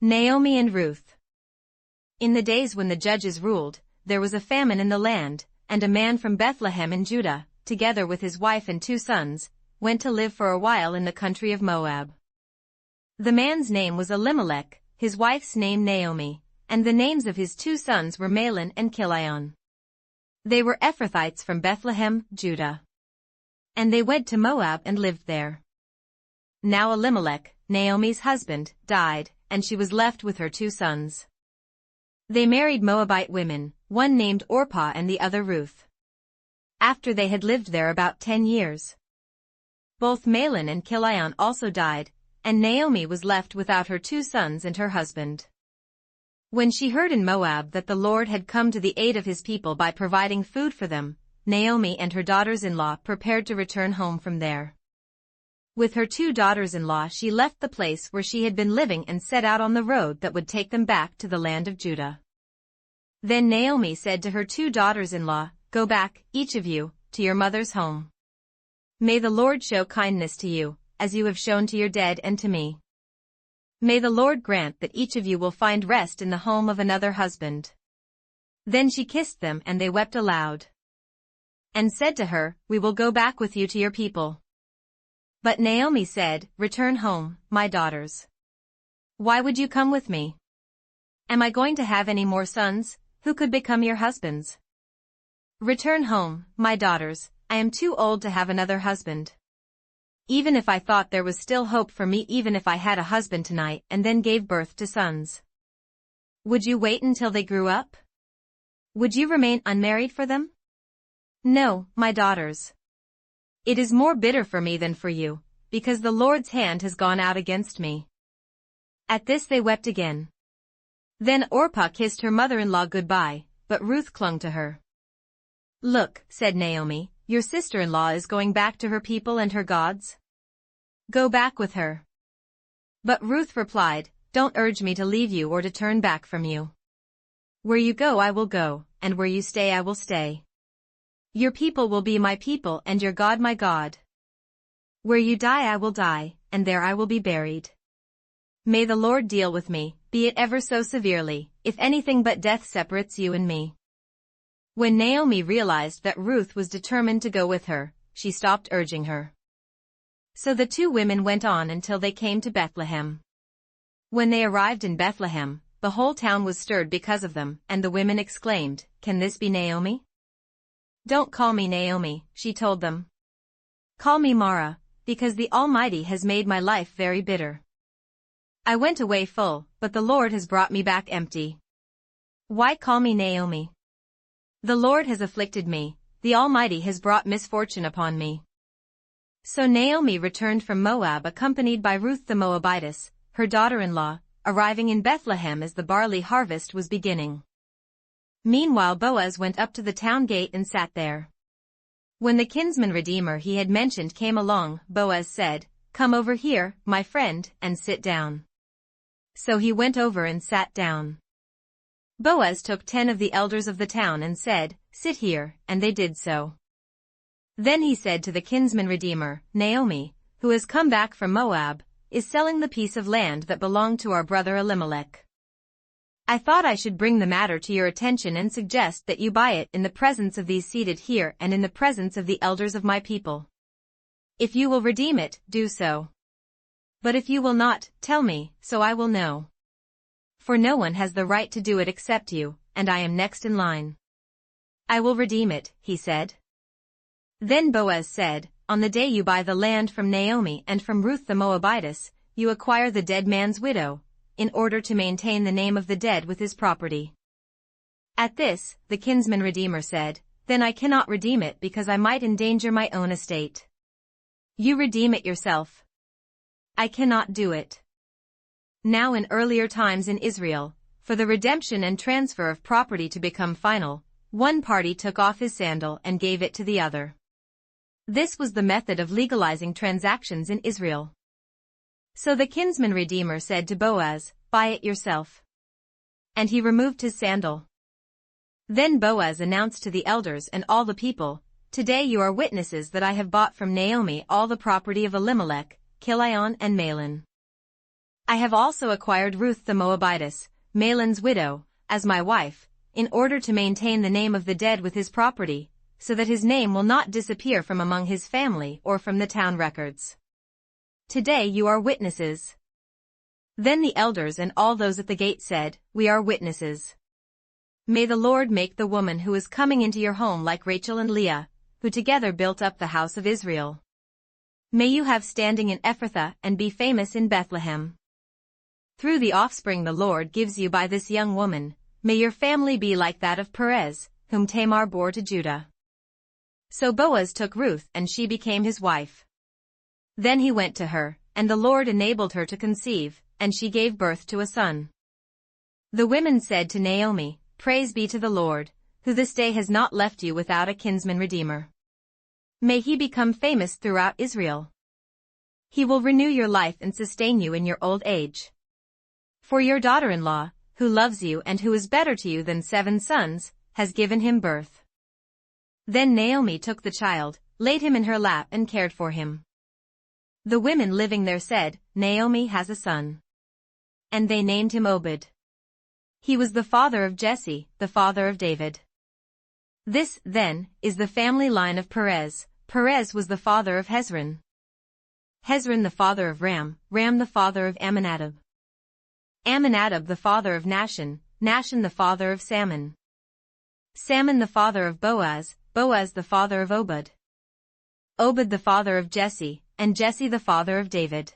Naomi and Ruth. In the days when the judges ruled, there was a famine in the land, and a man from Bethlehem in Judah, together with his wife and 2 sons, went to live for a while in the country of Moab. The man's name was Elimelech, his wife's name Naomi, and the names of his 2 sons were Mahlon and Chilion. They were Ephrathites from Bethlehem, Judah. And they went to Moab and lived there. Now Elimelech, Naomi's husband, died, and she was left with her 2 sons. They married Moabite women, one named Orpah and the other Ruth. After they had lived there about 10 years. Both Mahlon and Chilion also died, and Naomi was left without her 2 sons and her husband. When she heard in Moab that the Lord had come to the aid of his people by providing food for them, Naomi and her daughters-in-law prepared to return home from there. With her 2 daughters-in-law she left the place where she had been living and set out on the road that would take them back to the land of Judah. Then Naomi said to her 2 daughters-in-law, "Go back, each of you, to your mother's home. May the Lord show kindness to you, as you have shown to your dead and to me. May the Lord grant that each of you will find rest in the home of another husband." Then she kissed them and they wept aloud. And said to her, "We will go back with you to your people." But Naomi said, "Return home, my daughters. Why would you come with me? Am I going to have any more sons, who could become your husbands? Return home, my daughters, I am too old to have another husband. Even if I thought there was still hope for me, even if I had a husband tonight and then gave birth to sons. Would you wait until they grew up? Would you remain unmarried for them? No, my daughters. It is more bitter for me than for you, because the Lord's hand has gone out against me." At this they wept again. Then Orpah kissed her mother-in-law goodbye, but Ruth clung to her. "Look," said Naomi, "your sister-in-law is going back to her people and her gods. Go back with her." But Ruth replied, "Don't urge me to leave you or to turn back from you. Where you go I will go, and where you stay I will stay. Your people will be my people and your God my God. Where you die I will die, and there I will be buried. May the Lord deal with me, be it ever so severely, if anything but death separates you and me." When Naomi realized that Ruth was determined to go with her, she stopped urging her. So the 2 women went on until they came to Bethlehem. When they arrived in Bethlehem, the whole town was stirred because of them, and the women exclaimed, "Can this be Naomi?" "Don't call me Naomi," she told them. "Call me Mara, because the Almighty has made my life very bitter. I went away full, but the Lord has brought me back empty. Why call me Naomi? The Lord has afflicted me, the Almighty has brought misfortune upon me." So Naomi returned from Moab accompanied by Ruth the Moabitess, her daughter-in-law, arriving in Bethlehem as the barley harvest was beginning. Meanwhile Boaz went up to the town gate and sat there. When the kinsman redeemer he had mentioned came along, Boaz said, "Come over here, my friend, and sit down." So he went over and sat down. Boaz took 10 of the elders of the town and said, "Sit here," and they did so. Then he said to the kinsman redeemer, "Naomi, who has come back from Moab, is selling the piece of land that belonged to our brother Elimelech. I thought I should bring the matter to your attention and suggest that you buy it in the presence of these seated here and in the presence of the elders of my people. If you will redeem it, do so. But if you will not, tell me, so I will know. For no one has the right to do it except you, and I am next in line." "I will redeem it," he said. Then Boaz said, "On the day you buy the land from Naomi and from Ruth the Moabitess, you acquire the dead man's widow, in order to maintain the name of the dead with his property." At this, the kinsman redeemer said, "Then I cannot redeem it because I might endanger my own estate. You redeem it yourself. I cannot do it." Now in earlier times in Israel, for the redemption and transfer of property to become final, one party took off his sandal and gave it to the other. This was the method of legalizing transactions in Israel. So the kinsman redeemer said to Boaz, "Buy it yourself." And he removed his sandal. Then Boaz announced to the elders and all the people, "Today you are witnesses that I have bought from Naomi all the property of Elimelech, Chilion and Mahlon. I have also acquired Ruth the Moabitess, Mahlon's widow, as my wife, in order to maintain the name of the dead with his property, so that his name will not disappear from among his family or from the town records. Today you are witnesses." Then the elders and all those at the gate said, "We are witnesses. May the Lord make the woman who is coming into your home like Rachel and Leah, who together built up the house of Israel. May you have standing in Ephrathah and be famous in Bethlehem. Through the offspring the Lord gives you by this young woman, may your family be like that of Perez, whom Tamar bore to Judah." So Boaz took Ruth and she became his wife. Then he went to her, and the Lord enabled her to conceive, and she gave birth to a son. The women said to Naomi, "Praise be to the Lord, who this day has not left you without a kinsman redeemer. May he become famous throughout Israel. He will renew your life and sustain you in your old age. For your daughter-in-law, who loves you and who is better to you than 7 sons, has given him birth." Then Naomi took the child, laid him in her lap and cared for him. The women living there said, "Naomi has a son." And they named him Obed. He was the father of Jesse, the father of David. This, then, is the family line of Perez. Perez was the father of Hezron. Hezron the father of Ram, Ram the father of Amminadab. Amminadab the father of Nahshon, Nahshon the father of Salmon. Salmon the father of Boaz, Boaz the father of Obed. Obed the father of Jesse, and Jesse the father of David.